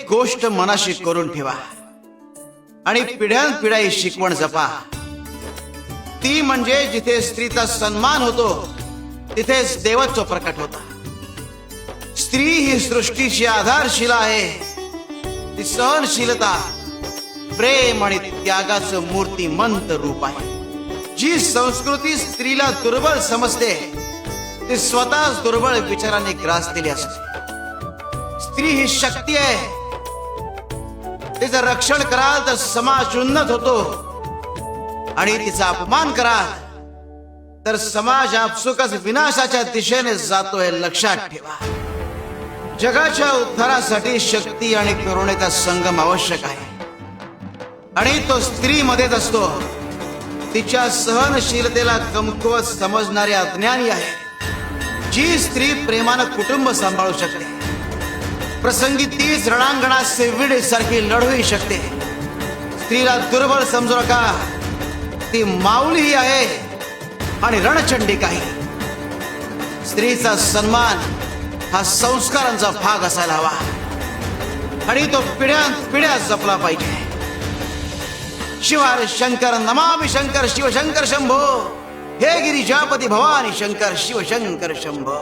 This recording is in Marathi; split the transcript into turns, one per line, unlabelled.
एक गोष्ट मनाशी करून ठेवा आणि पिढ्यानपिढ्या ही शिकवण जपा, ती म्हणजे जिथे स्त्रीचा सन्मान होतो तिथेच देवत्व प्रकट होता. स्त्री ही सृष्टीची आधारशिला आहे. ती सहनशीलता, प्रेम आणि त्यागाचं मूर्तिमंत रूप आहे. जी संस्कृती स्त्रीला दुर्बल समजते ती स्वतःच दुर्बळ विचाराने ग्रासलेली असते. स्त्री ही शक्ती आहे. तिचं रक्षण कराल तर समाज उन्नत होतो आणि तिचा अपमान कराल तर समाज आपसुकच विनाशाच्या दिशेने जातो हे लक्षात ठेवा. जगाच्या उद्धारासाठी शक्ती आणि करुणेचा संगम आवश्यक आहे आणि तो स्त्रीमध्येच असतो. तिच्या सहनशीलतेला कमकुवत समजणारे अज्ञानी आहे. जी स्त्री प्रेमानं कुटुंब सांभाळू शकते, प्रसंगी तीच रणांगणात सेविडी सारखी लढवू शकते. स्त्रीला दुर्बल समजू नका. ती माऊलीही आहे आणि रणचंडिकाही. स्त्रीचा सन्मान हा संस्कारांचा भाग असायला हवा आणि तो पिढ्यान जपला पाहिजे. शिवार शंकर नमामि शंकर शिवशंकर शंभो. हे गिरिजापती भवानी शंकर शिवशंकर शंभो.